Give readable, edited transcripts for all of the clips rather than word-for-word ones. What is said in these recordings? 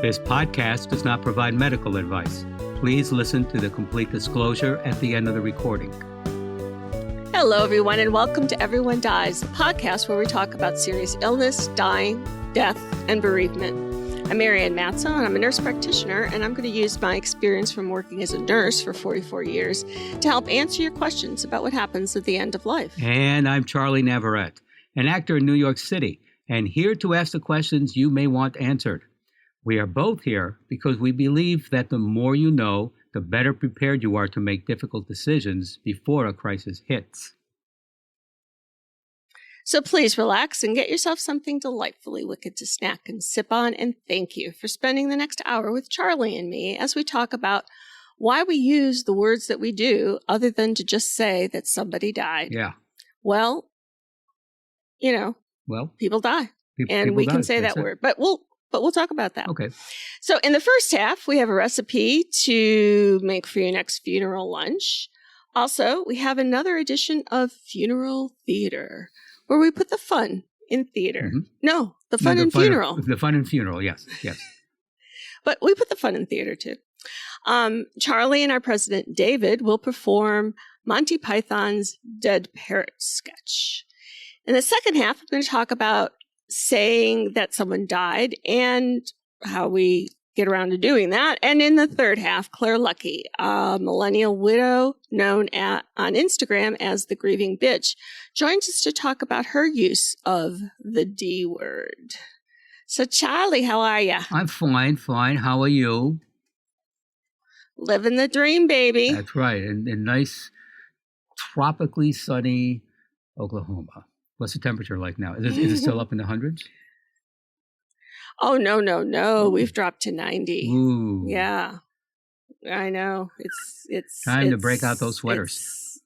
This podcast does not provide medical advice. Please listen to the complete disclosure at the end of the recording. Hello, everyone, and welcome to Everyone Dies, the podcast where we talk about serious illness, dying, death, and bereavement. I'm Marianne Matzo, and I'm a nurse practitioner, and I'm going to use my experience from working as a nurse for 44 years to help answer your questions about what happens at the end of life. And I'm Charlie Navarrete, an actor in New York City, and here to ask the questions you may want answered. We are both here because we believe that the more you know, the better prepared you are to make difficult decisions before a crisis hits. So please relax and get yourself something delightfully wicked to snack and sip on, and thank you for spending the next hour with Charlie and me as we talk about why we use the words that we do other than to just say that somebody died. Yeah. Well, people die, and we can say that word, but we'll talk about that. Okay. So in the first half, we have a recipe to make for your next funeral lunch. Also, we have another edition of Funeral Theater, where we put the fun in theater. Mm-hmm. No, the fun in funeral. The fun in funeral, yes. But we put the fun in theater, too. Charlie and our president, David, will perform Monty Python's Dead Parrot sketch. In the second half, I'm going to talk about saying that someone died and how we get around to doing that. And in the third half, Claire Lucky, a millennial widow known on Instagram as the Grieving Bitch, joins us to talk about her use of the D word. So Charlie, how are you? I'm fine. How are you? Living the dream, baby. That's right. In nice, tropically sunny Oklahoma. What's the temperature like now? Is it still up in the hundreds? Oh, no. We've dropped to 90. Ooh. Yeah. I know. It's time to break out those sweaters.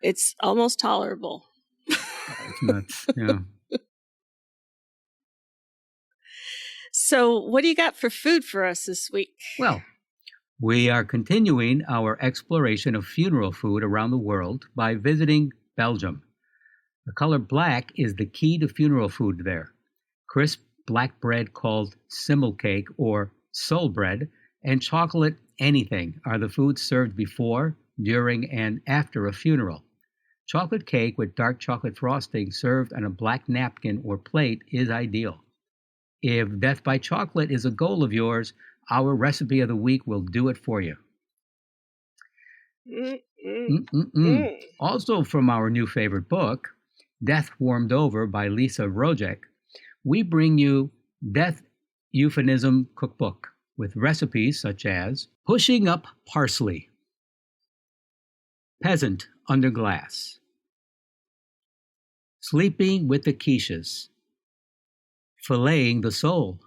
It's almost tolerable. It's nuts. Yeah. So what do you got for food for us this week? Well, we are continuing our exploration of funeral food around the world by visiting Belgium. The color black is the key to funeral food there. Crisp black bread called simmelcake or soul bread and chocolate anything are the foods served before, during, and after a funeral. Chocolate cake with dark chocolate frosting served on a black napkin or plate is ideal. If death by chocolate is a goal of yours, our recipe of the week will do it for you. Also from our new favorite book, Death Warmed Over by Lisa Rojek, we bring you Death Euphemism Cookbook with recipes such as pushing up parsley, peasant under glass, sleeping with the quiches, filleting the soul,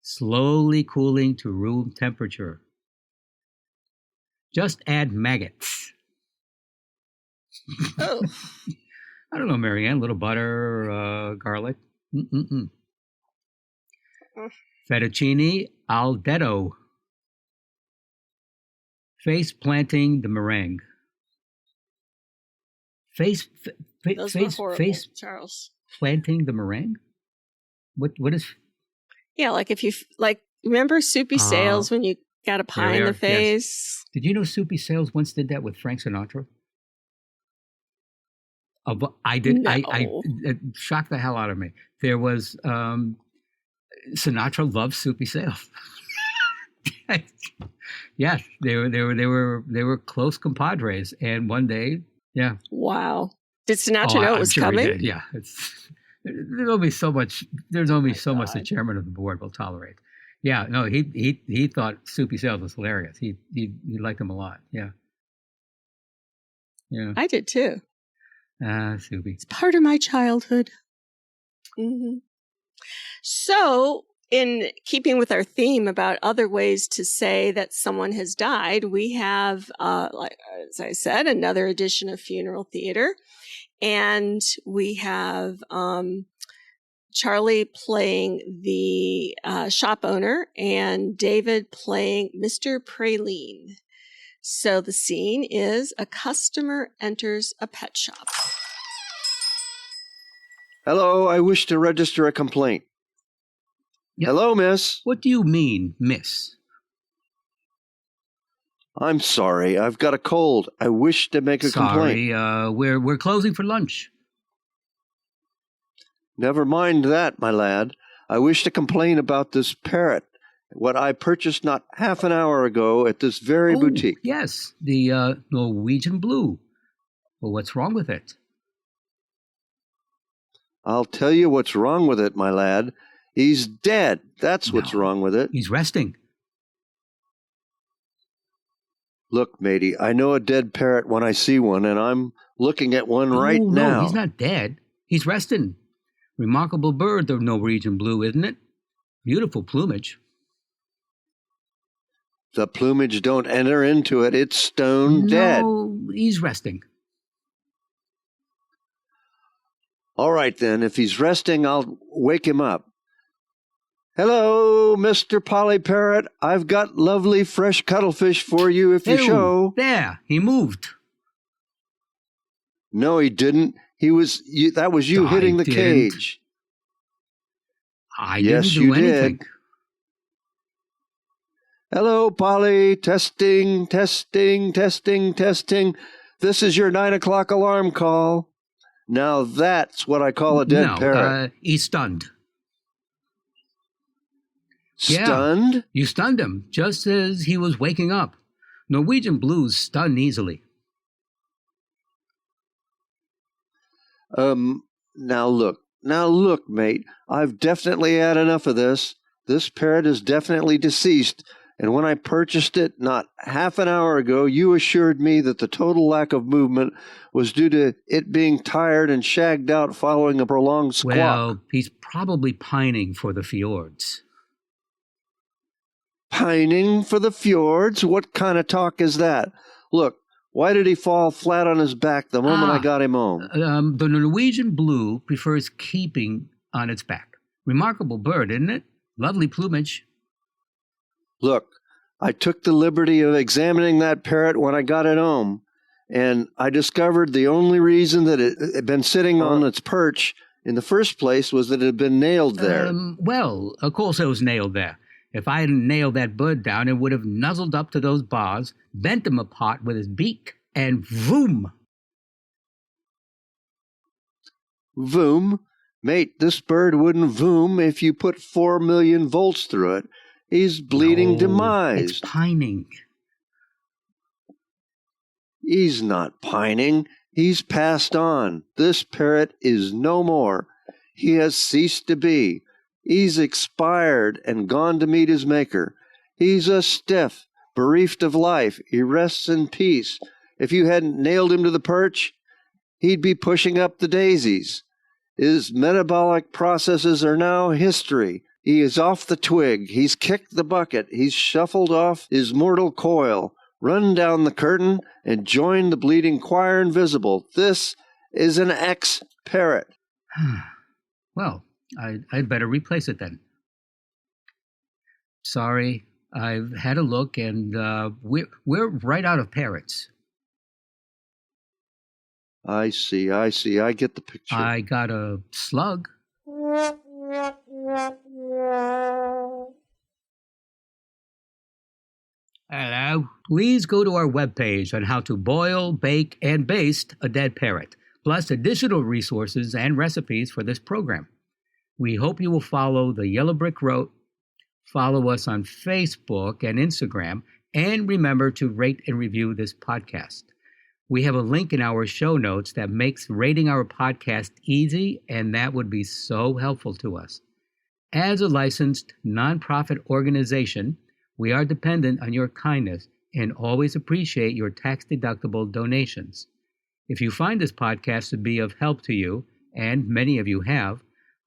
slowly cooling to room temperature. Just add maggots. Oh. I don't know, Marianne, a little butter, garlic. Fettuccine al dedo. Face planting the meringue. Face Charles. Planting the meringue? What is? Yeah, like if you remember Soupy Sales when you got a pie in the face. Yes. Did you know Soupy Sales once did that with Frank Sinatra? I did. No. I it shocked the hell out of me. There was Sinatra loved Soupy Sales. Yes, they were close compadres, and one day, yeah. Wow. Did Sinatra know it was coming? Yeah, there's only so much. There's only so much the chairman of the board will tolerate. Yeah, no, he thought Soupy Sales was hilarious. He liked him a lot. Yeah. I did too. Soupy. It's part of my childhood. Mm-hmm. So, in keeping with our theme about other ways to say that someone has died, we have, like as I said, another edition of Funeral Theater, and we have Charlie playing the shop owner and David playing Mr. Praline. So the scene is a customer enters a pet shop. Hello, I wish to register a complaint. Yeah. Hello, miss. What do you mean, miss? I'm sorry. I've got a cold. I wish to make a complaint. Sorry, we're closing for lunch. Never mind that, my lad. I wish to complain about this parrot, what I purchased not half an hour ago at this very boutique. Yes, the Norwegian blue. Well, what's wrong with it? I'll tell you what's wrong with it, my lad. He's dead. That's what's No, wrong with it. He's resting. Look, matey, I know a dead parrot when I see one, and I'm looking at one right now. No, he's not dead. He's resting. Remarkable bird, the Norwegian blue, isn't it? Beautiful plumage. The plumage don't enter into it. It's stone dead. No, he's resting. All right, then. If he's resting, I'll wake him up. Hello, Mr. Polly Parrot. I've got lovely fresh cuttlefish for you if you show. There, he moved. No, he didn't. That was you hitting the cage. I didn't do anything. Did. Hello, Polly. Testing, testing, testing, testing. This is your 9 o'clock alarm call. Now that's what I call a dead parrot. He's stunned. Stunned? Yeah, you stunned him just as he was waking up. Norwegian blues stun easily. Now look, mate. I've definitely had enough of this. This parrot is definitely deceased, and when I purchased it not half an hour ago, you assured me that the total lack of movement was due to it being tired and shagged out following a prolonged squawk. Well, he's probably pining for the fjords. Pining for the fjords? What kind of talk is that? Look, why did he fall flat on his back the moment I got him home? The Norwegian blue prefers keeping on its back. Remarkable bird, isn't it? Lovely plumage. Look, I took the liberty of examining that parrot when I got it home, and I discovered the only reason that it had been sitting on its perch in the first place was that it had been nailed there. Well, of course it was nailed there. If I hadn't nailed that bird down, it would have nuzzled up to those bars, bent them apart with his beak, and voom! Voom? Mate, this bird wouldn't voom if you put 4 million volts through it. He's bleeding demise. It's pining. He's not pining. He's passed on. This parrot is no more. He has ceased to be. He's expired and gone to meet his maker. He's a stiff, bereft of life. He rests in peace. If you hadn't nailed him to the perch, he'd be pushing up the daisies. His metabolic processes are now history. He is off the twig. He's kicked the bucket. He's shuffled off his mortal coil, run down the curtain, and joined the bleeding choir invisible. This is an ex-parrot. Well, I'd better replace it then. Sorry, I've had a look, and we're right out of parrots. I see. I get the picture. I got a slug. Hello. Please go to our webpage on how to boil, bake, and baste a dead parrot, plus additional resources and recipes for this program. We hope you will follow the Yellow Brick Road, follow us on Facebook and Instagram, and remember to rate and review this podcast. We have a link in our show notes that makes rating our podcast easy, and that would be so helpful to us. As a licensed nonprofit organization, we are dependent on your kindness and always appreciate your tax-deductible donations. If you find this podcast to be of help to you, and many of you have,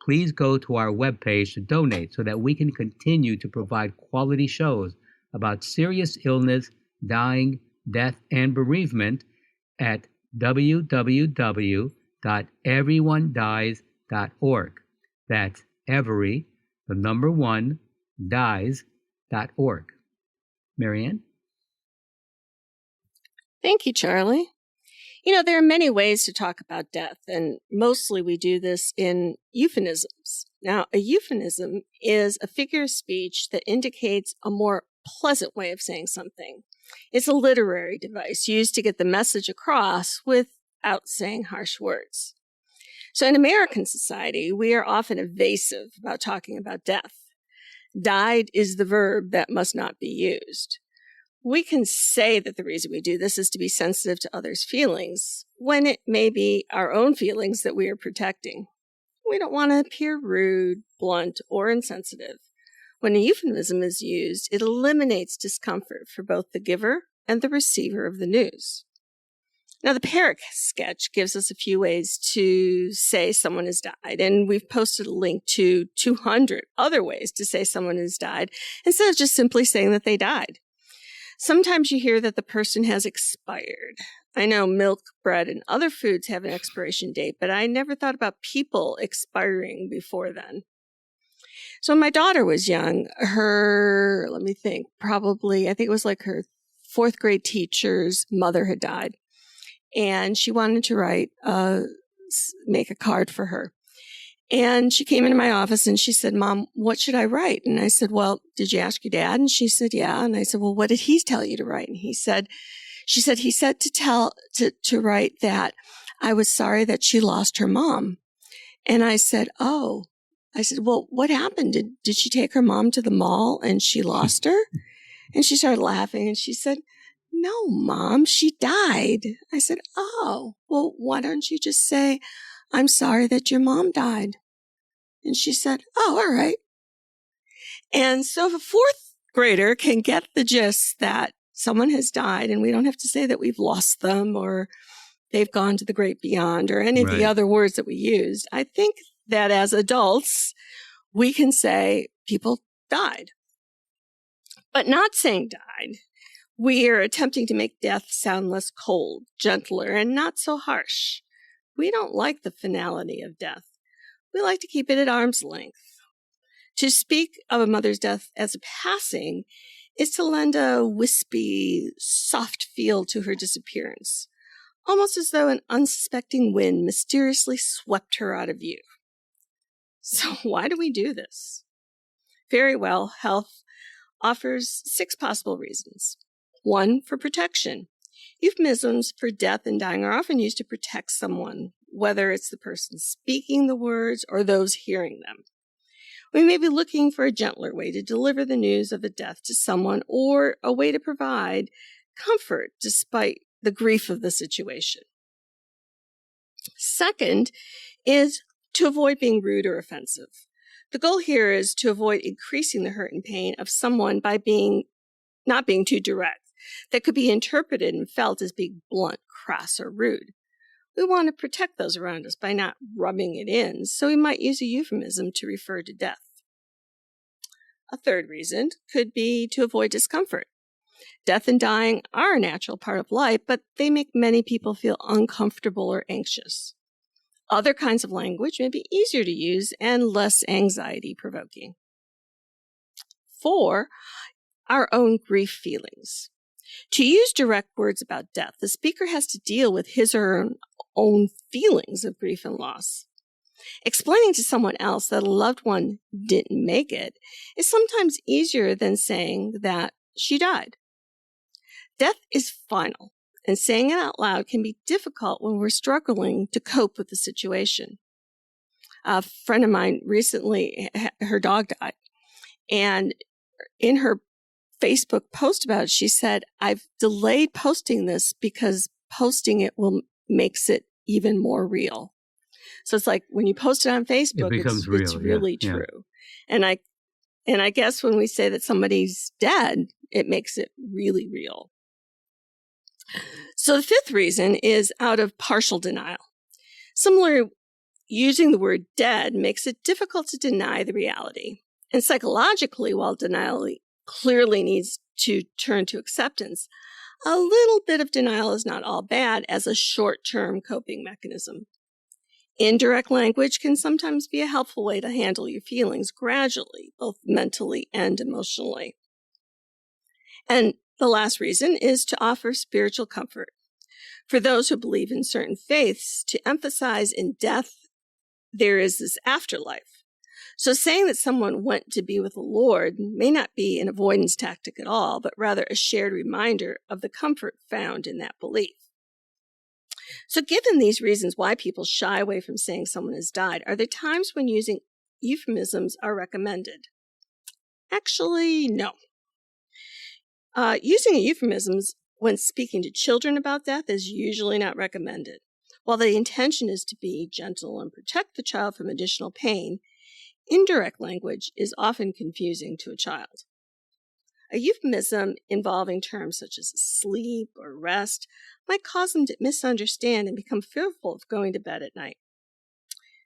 please go to our webpage to donate so that we can continue to provide quality shows about serious illness, dying, death, and bereavement at www.everyonedies.org. That's every, the number one, dies.org. Marianne? Thank you, Charlie. You know, there are many ways to talk about death, and mostly we do this in euphemisms. Now, a euphemism is a figure of speech that indicates a more pleasant way of saying something. It's a literary device used to get the message across without saying harsh words. So in American society, we are often evasive about talking about death. Died is the verb that must not be used. We can say that the reason we do this is to be sensitive to others' feelings, when it may be our own feelings that we are protecting. We don't want to appear rude, blunt, or insensitive. When a euphemism is used, it eliminates discomfort for both the giver and the receiver of the news. Now, the parrot sketch gives us a few ways to say someone has died, and we've posted a link to 200 other ways to say someone has died instead of just simply saying that they died. Sometimes you hear that the person has expired. I know milk, bread, and other foods have an expiration date, but I never thought about people expiring before then. So when my daughter was young, I think it was like her fourth grade teacher's mother had died. And she wanted to make a card for her. And she came into my office and she said, "Mom, what should I write?" And I said, "Well, did you ask your dad?" And she said, "Yeah." And I said, "Well, what did he tell you to write?" And he said to write that I was sorry that she lost her mom. And I said, "Oh." I said, "Well, what happened? Did she take her mom to the mall and she lost her?" And she started laughing and she said, "No, Mom, she died." I said, "Oh, well, why don't you just say, 'I'm sorry that your mom died'?" And she said, "Oh, all right." And so if a fourth grader can get the gist that someone has died and we don't have to say that we've lost them or they've gone to the great beyond or any of the other words that we used, I think that as adults, we can say people died. But not saying died, we are attempting to make death sound less cold, gentler, and not so harsh. We don't like the finality of death. We like to keep it at arm's length. To speak of a mother's death as a passing is to lend a wispy, soft feel to her disappearance, almost as though an unsuspecting wind mysteriously swept her out of view. So why do we do this? Very well, health offers 6 possible reasons. 1, for protection. Euphemisms for death and dying are often used to protect someone, whether it's the person speaking the words or those hearing them. We may be looking for a gentler way to deliver the news of a death to someone or a way to provide comfort despite the grief of the situation. Second is to avoid being rude or offensive. The goal here is to avoid increasing the hurt and pain of someone by not being too direct. That could be interpreted and felt as being blunt, crass, or rude. We want to protect those around us by not rubbing it in, so we might use a euphemism to refer to death. A third reason could be to avoid discomfort. Death and dying are a natural part of life, but they make many people feel uncomfortable or anxious. Other kinds of language may be easier to use and less anxiety-provoking. 4, our own grief feelings. To use direct words about death, the speaker has to deal with his or her own feelings of grief and loss. Explaining to someone else that a loved one didn't make it is sometimes easier than saying that she died. Death is final, and saying it out loud can be difficult when we're struggling to cope with the situation. A friend of mine recently, her dog died, and in her Facebook post about it, she said, "I've delayed posting this because posting it makes it even more real." So it's like when you post it on Facebook, it's really true. And I guess when we say that somebody's dead, it makes it really real. So the 5th reason is out of partial denial. Similarly, using the word dead makes it difficult to deny the reality. And psychologically, while denial clearly needs to turn to acceptance, a little bit of denial is not all bad as a short-term coping mechanism. Indirect language can sometimes be a helpful way to handle your feelings gradually, both mentally and emotionally. And the last reason is to offer spiritual comfort. For those who believe in certain faiths, to emphasize in death, there is this afterlife. So saying that someone went to be with the Lord may not be an avoidance tactic at all, but rather a shared reminder of the comfort found in that belief. So given these reasons why people shy away from saying someone has died, are there times when using euphemisms are recommended? Actually, no. Using euphemisms when speaking to children about death is usually not recommended. While the intention is to be gentle and protect the child from additional pain, indirect language is often confusing to a child. A euphemism involving terms such as sleep or rest might cause them to misunderstand and become fearful of going to bed at night.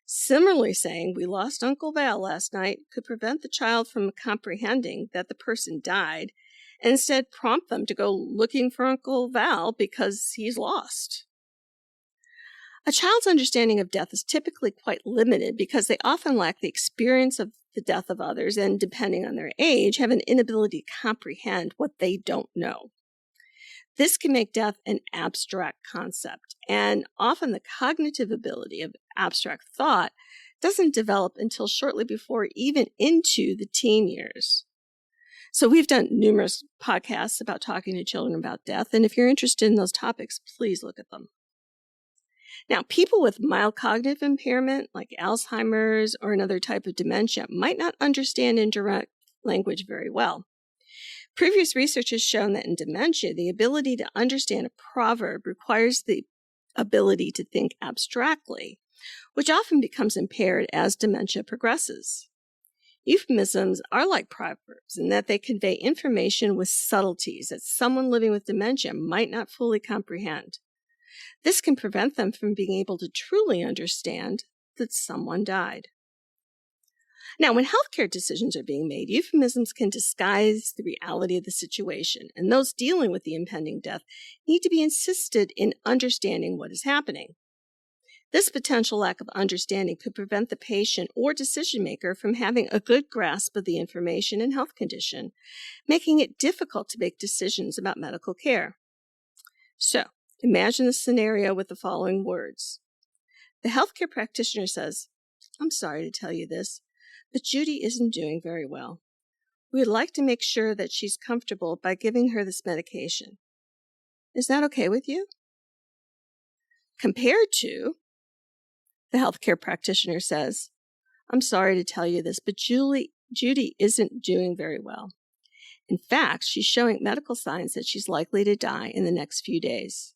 Similarly, saying, "We lost Uncle Val last night," could prevent the child from comprehending that the person died and instead prompt them to go looking for Uncle Val because he's lost. A child's understanding of death is typically quite limited because they often lack the experience of the death of others and, depending on their age, have an inability to comprehend what they don't know. This can make death an abstract concept, and often the cognitive ability of abstract thought doesn't develop until shortly before even into the teen years. So we've done numerous podcasts about talking to children about death, and if you're interested in those topics, please look at them. Now, people with mild cognitive impairment, like Alzheimer's or another type of dementia, might not understand indirect language very well. Previous research has shown that in dementia, the ability to understand a proverb requires the ability to think abstractly, which often becomes impaired as dementia progresses. Euphemisms are like proverbs in that they convey information with subtleties that someone living with dementia might not fully comprehend. This can prevent them from being able to truly understand that someone died. Now, when healthcare decisions are being made, euphemisms can disguise the reality of the situation, and those dealing with the impending death need to be insisted in understanding what is happening. This potential lack of understanding could prevent the patient or decision maker from having a good grasp of the information and health condition, making it difficult to make decisions about medical care. So, imagine the scenario with the following words. The healthcare practitioner says, "I'm sorry to tell you this, but Judy isn't doing very well. We would like to make sure that she's comfortable by giving her this medication. Is that okay with you?" Compared to, the healthcare practitioner says, "I'm sorry to tell you this, but Judy isn't doing very well. In fact, she's showing medical signs that she's likely to die in the next few days.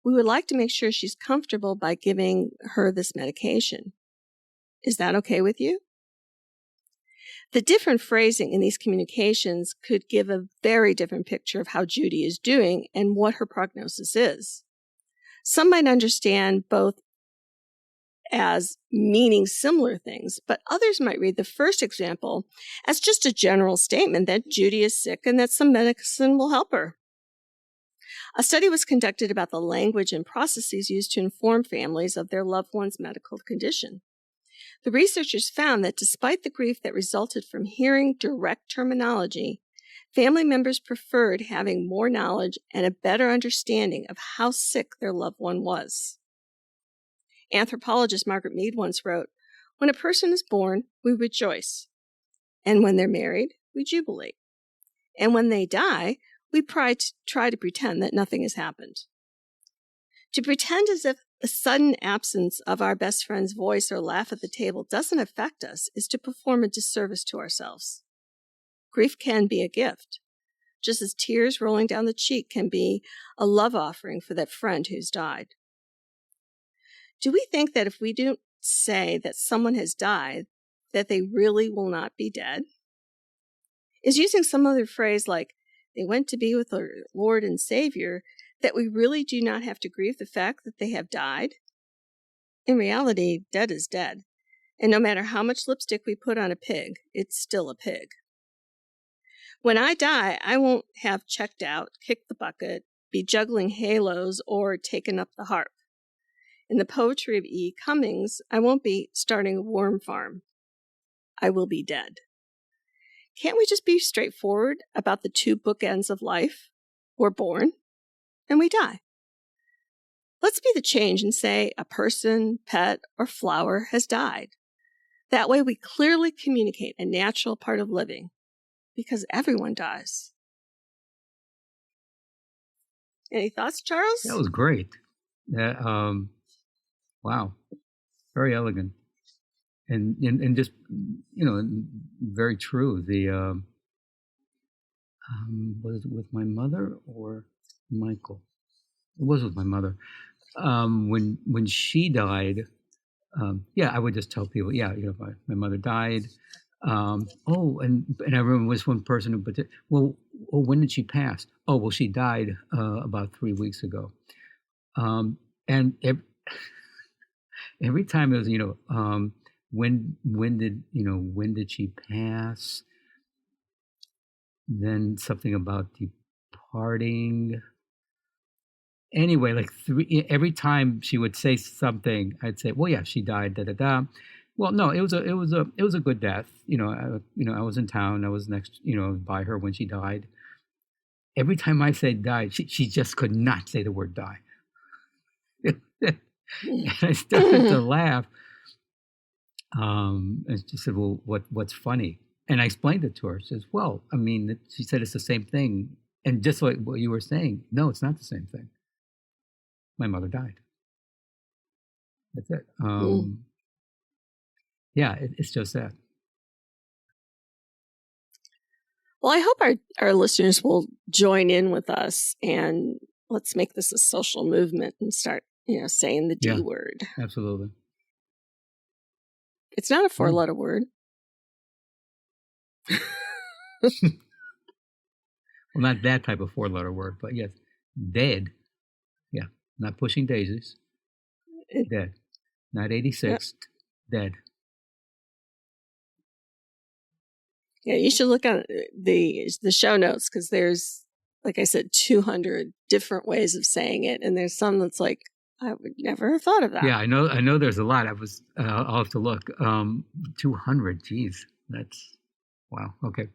We would like to make sure she's comfortable by giving her this medication. Is that okay with you?" The different phrasing in these communications could give a very different picture of how Judy is doing and what her prognosis is. Some might understand both as meaning similar things, but others might read the first example as just a general statement that Judy is sick and that some medicine will help her. A study was conducted about the language and processes used to inform families of their loved one's medical condition. The researchers found that despite the grief that resulted from hearing direct terminology, family members preferred having more knowledge and a better understanding of how sick their loved one was. Anthropologist Margaret Mead once wrote, "When a person is born, we rejoice. And when they're married, we jubilate. And when they die, we try to pretend that nothing has happened." To pretend as if the sudden absence of our best friend's voice or laugh at the table doesn't affect us is to perform a disservice to ourselves. Grief can be a gift, just as tears rolling down the cheek can be a love offering for that friend who's died. Do we think that if we don't say that someone has died, that they really will not be dead? Is using some other phrase like, "they went to be with their Lord and Savior," that we really do not have to grieve the fact that they have died? In reality, dead is dead, and no matter how much lipstick we put on a pig, it's still a pig. When I die, I won't have checked out, kicked the bucket, be juggling halos, or taken up the harp. In the poetry of E. Cummings, I won't be starting a worm farm. I will be dead. Can't we just be straightforward about the two bookends of life? We're born, and we die. Let's be the change and say a person, pet, or flower has died. That way we clearly communicate a natural part of living, because everyone dies. Any thoughts, Charles? That was great. That, wow, very elegant, and just, very true. The was it with my mother or Michael? It was with my mother. When she died, I would just tell people, my mother died. And I remember was one person who, when did she pass? Oh, well, she died about 3 weeks ago. And every time it was, when did she pass? Then something about departing. Anyway, like every time she would say something, I'd say, "Well, yeah, she died." Da da da. Well, no, it was a good death. I was in town. I was next, by her when she died. Every time I said died, she just could not say the word die. And I started to laugh. And she said, "Well, what's funny?" And I explained it to her. She says, "Well, I mean," she said, "it's the same thing." And just like what you were saying, no, it's not the same thing. My mother died. That's it. It's just that. Well, I hope our listeners will join in with us, and let's make this a social movement and start, saying the D word. Absolutely. It's not a 4-letter word. Well, not that type of 4-letter word, but yes, dead. Yeah, not pushing daisies. Dead. Not 86th. Dead. Yeah, you should look at the show notes, because there's, like I said, 200 different ways of saying it, and there's some that's like, I would never have thought of that. Yeah, I know. There's a lot. I'll have to look. 200. Geez, that's wow. Okay.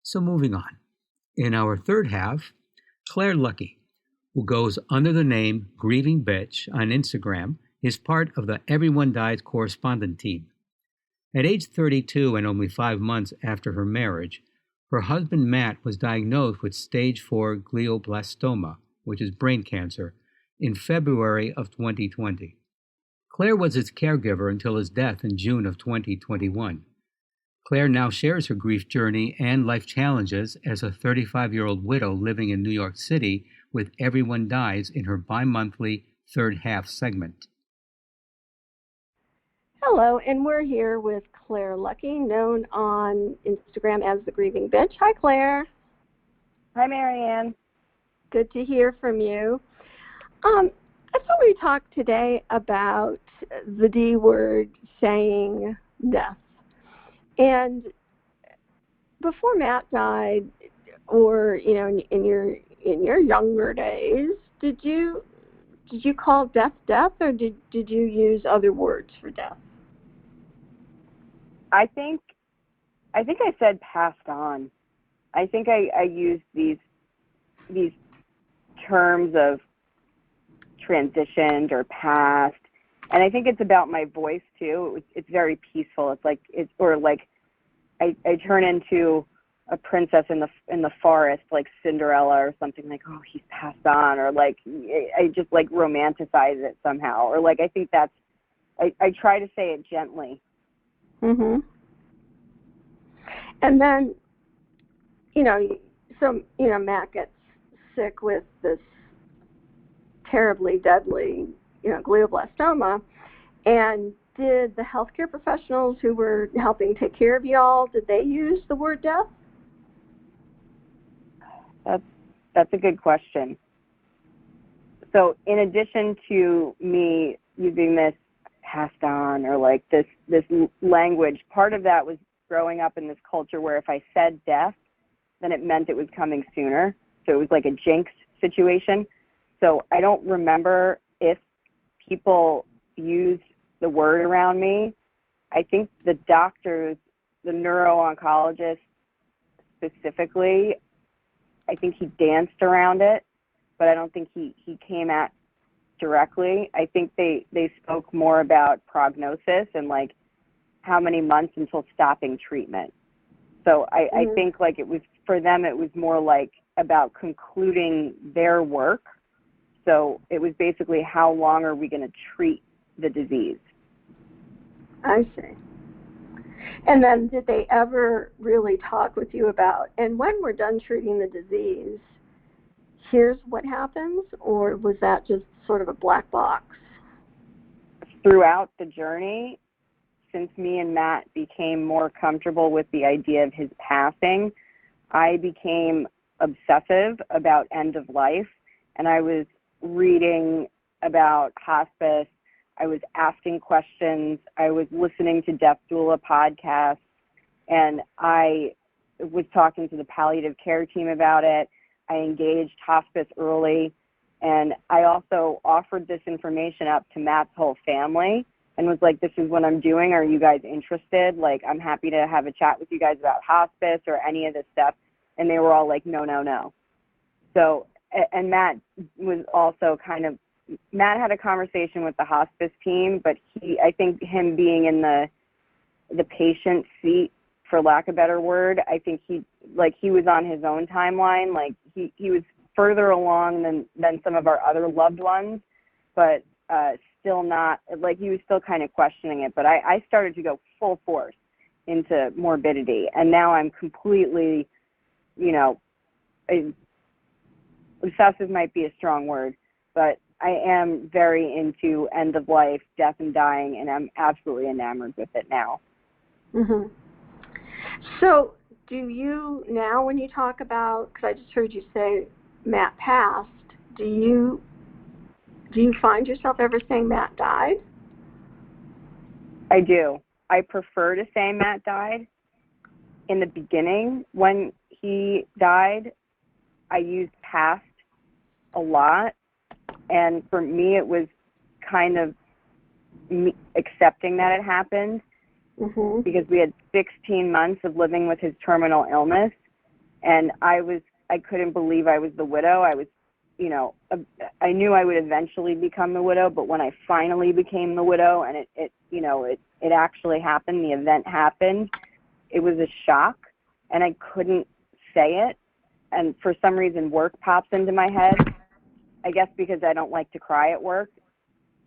So moving on. In our third half, Claire Lucky, who goes under the name Grieving Bitch on Instagram, is part of the Everyone Dies correspondent team. At age 32 and only 5 months after her marriage, her husband Matt was diagnosed with stage 4 glioblastoma, which is brain cancer, in February of 2020. Claire was his caregiver until his death in June of 2021. Claire now shares her grief journey and life challenges as a 35-year-old widow living in New York City with Everyone Dies in her bi-monthly third half segment. Hello, and we're here with Claire Lucky, known on Instagram as the Grieving Bitch. Hi, Claire. Hi, Marianne. Good to hear from you. I thought we'd talk today about the D word, saying death. And before Matt died, or in your younger days, did you call death, or did you use other words for death? I think I said passed on. I think I used these terms of transitioned or passed, and I think it's about my voice too. It's very peaceful. It's like I turn into a princess in the forest, like Cinderella or something, like, oh, he's passed on, or like I just like romanticize it somehow, or like I think that's I try to say it gently. Mhm. And then, Matt gets sick with this terribly deadly, glioblastoma, and did the healthcare professionals who were helping take care of y'all, did they use the word death? That's a good question. So in addition to me using this passed on or like this language, part of that was growing up in this culture where if I said death, then it meant it was coming sooner. So it was like a jinx situation. So I don't remember if people used the word around me. I think the doctors, the neuro-oncologist specifically, I think he danced around it, but I don't think he came at directly. I think they spoke more about prognosis and like how many months until stopping treatment. So I think like it was, for them, it was more like about concluding their work. So it was basically, how long are we going to treat the disease? I see. And then did they ever really talk with you about, and when we're done treating the disease, here's what happens? Or was that just sort of a black box? Throughout the journey, since me and Matt became more comfortable with the idea of his passing, I became obsessive about end of life, and I was reading about hospice. I was asking questions. I was listening to Death Doula podcasts, and I was talking to the palliative care team about it. I engaged hospice early, and I also offered this information up to Matt's whole family and was like, this is what I'm doing. Are you guys interested? Like, I'm happy to have a chat with you guys about hospice or any of this stuff. And they were all like, no, no, no. So, and Matt was also kind of, Matt had a conversation with the hospice team, but I think him being in the patient seat, for lack of a better word, I think he was on his own timeline. Like he was further along than some of our other loved ones, but still not, like he was still kind of questioning it. But I started to go full force into morbidity, and now I'm completely, obsessive might be a strong word, but I am very into end of life, death and dying, and I'm absolutely enamored with it now. Mm-hmm. So do you now, when you talk about, because I just heard you say Matt passed, do you find yourself ever saying Matt died? I do. I prefer to say Matt died. In the beginning, when he died, I used past a lot. And for me, it was kind of me accepting that it happened, because we had 16 months of living with his terminal illness. And I couldn't believe I was the widow. I was, I knew I would eventually become the widow, but when I finally became the widow and it actually happened, the event happened, it was a shock, and I couldn't say it. And for some reason, work pops into my head. I guess because I don't like to cry at work,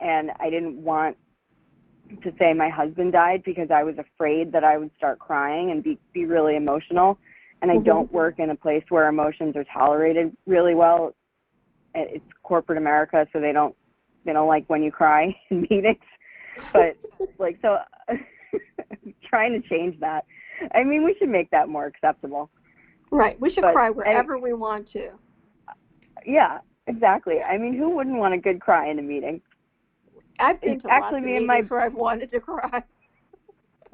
and I didn't want to say my husband died because I was afraid that I would start crying and be really emotional. And I don't work in a place where emotions are tolerated really well. It's corporate America, so they don't like when you cry in meetings. But so trying to change that. I mean, we should make that more acceptable. Right. We should cry wherever we want to. Yeah, exactly. I mean, who wouldn't want a good cry in a meeting? I've been to lots of meetings where I've wanted to cry.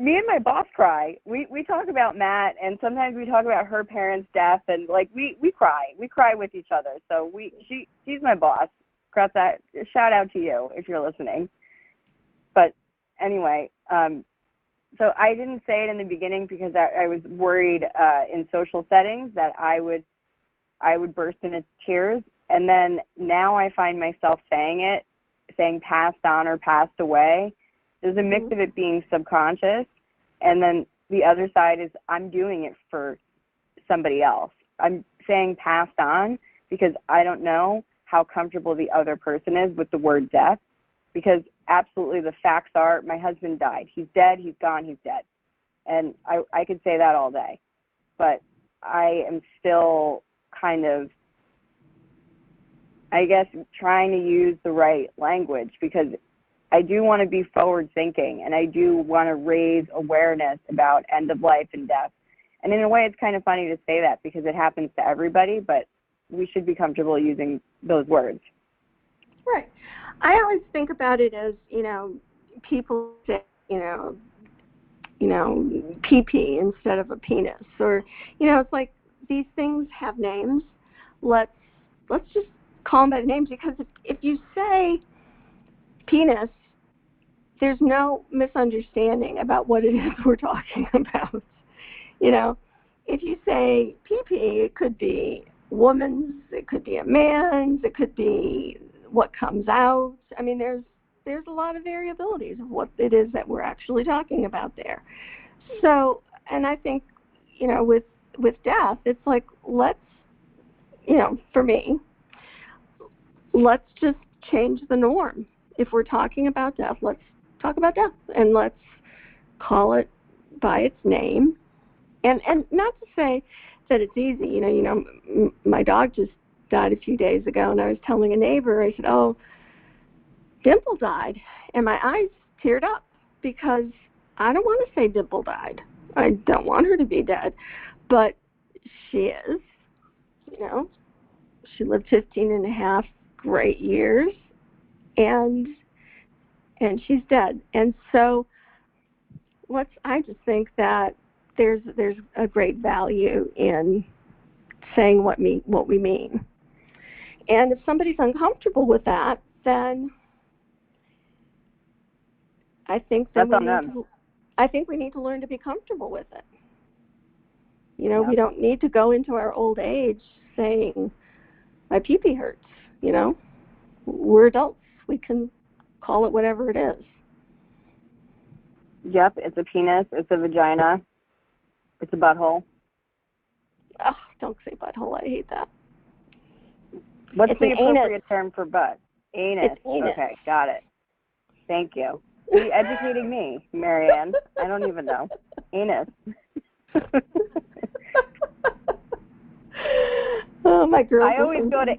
Me and my boss cry. We talk about Matt, and sometimes we talk about her parents' death, and we cry. We cry with each other. So she's my boss. Shout out to you if you're listening. But anyway, so I didn't say it in the beginning because I was worried in social settings that I would burst into tears. And then now I find myself saying passed on or passed away. There's a mix of it being subconscious, and then the other side is I'm doing it for somebody else. I'm saying passed on because I don't know how comfortable the other person is with the word death, because absolutely the facts are my husband died. He's dead. He's gone. He's dead. And I could say that all day. But I am still kind of, I guess, trying to use the right language, because I do want to be forward thinking, and I do want to raise awareness about end of life and death. And in a way, it's kind of funny to say that because it happens to everybody, but we should be comfortable using those words. Right. I always think about it as, people say, PP instead of a penis, or, it's like these things have names. Let's just call them by the names, because if you say penis, there's no misunderstanding about what it is we're talking about. If you say PP, it could be woman's, it could be a man's, it could be what comes out. I mean, there's a lot of variabilities of what it is that we're actually talking about there. So, and I think, with death, it's like, let's, for me, let's just change the norm. If we're talking about death, let's talk about death, and let's call it by its name. And not to say that it's easy. My dog just died a few days ago, and I was telling a neighbor, I said, "Oh, Dimple died," and my eyes teared up because I don't want to say Dimple died. I don't want her to be dead, but she is. She lived 15 and a half great years, and she's dead. And so I just think that there's a great value in saying what we mean. And if somebody's uncomfortable with that, then I think we need to learn to be comfortable with it. We don't need to go into our old age saying my pee-pee hurts. We're adults. We can call it whatever it is. Yep, it's a penis, it's a vagina, it's a butthole. Oh, don't say butthole. I hate that. What's It's the an appropriate anus. term for butt? Anus. It's anus. Okay, got it. Thank you. Are you educating me, Marianne? I don't even know. Anus. Oh, my girl. I always go to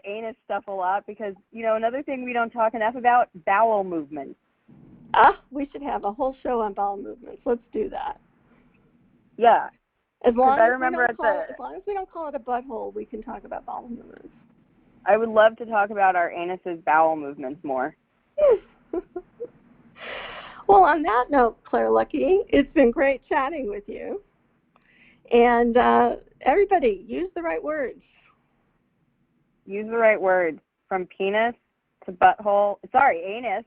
anus stuff a lot because, another thing we don't talk enough about, bowel movements. We should have a whole show on bowel movements. Let's do that. Yeah. As long as we don't call it a butthole, we can talk about bowel movements. I would love to talk about our anus's bowel movements more. Well, on that note, Claire Lucky, it's been great chatting with you. And everybody, use the right words. Use the right words. From penis to butthole. Sorry, anus.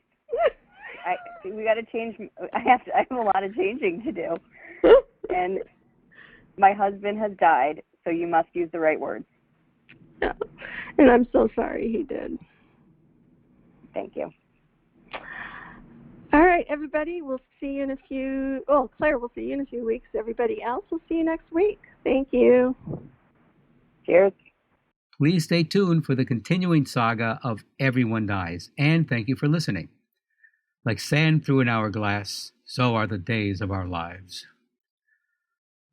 We got to change. I have a lot of changing to do. And my husband has died, so you must use the right words. Yeah. And I'm so sorry he did. Thank you. All right, everybody, we'll see you in a few. Oh, Claire, we'll see you in a few weeks. Everybody else, we'll see you next week. Thank you. Cheers. Please stay tuned for the continuing saga of Everyone Dies, and thank you for listening. Like sand through an hourglass, so are the days of our lives.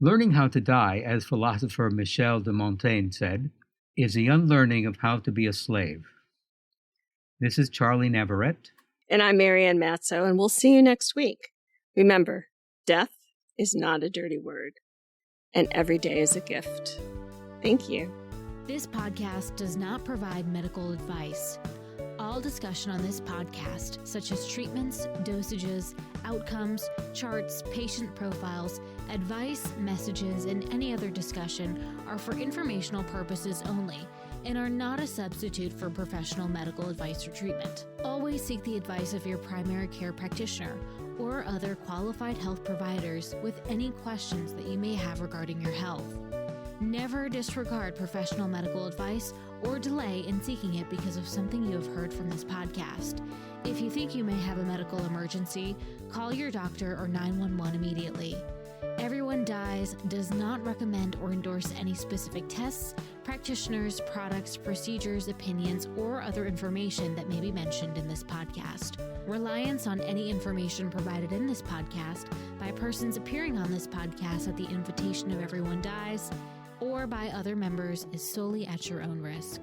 Learning how to die, as philosopher Michel de Montaigne said, is the unlearning of how to be a slave. This is Charlie Navarrete. And I'm Marianne Matzo, and we'll see you next week. Remember, death is not a dirty word, and every day is a gift. Thank you. This podcast does not provide medical advice. All discussion on this podcast, such as treatments, dosages, outcomes, charts, patient profiles, advice, messages, and any other discussion are for informational purposes only and are not a substitute for professional medical advice or treatment. Always seek the advice of your primary care practitioner or other qualified health providers with any questions that you may have regarding your health. Never disregard professional medical advice or delay in seeking it because of something you have heard from this podcast. If you think you may have a medical emergency, call your doctor or 911 immediately. Everyone Dies does not recommend or endorse any specific tests, practitioners, products, procedures, opinions, or other information that may be mentioned in this podcast. Reliance on any information provided in this podcast by persons appearing on this podcast at the invitation of Everyone Dies or by other members is solely at your own risk.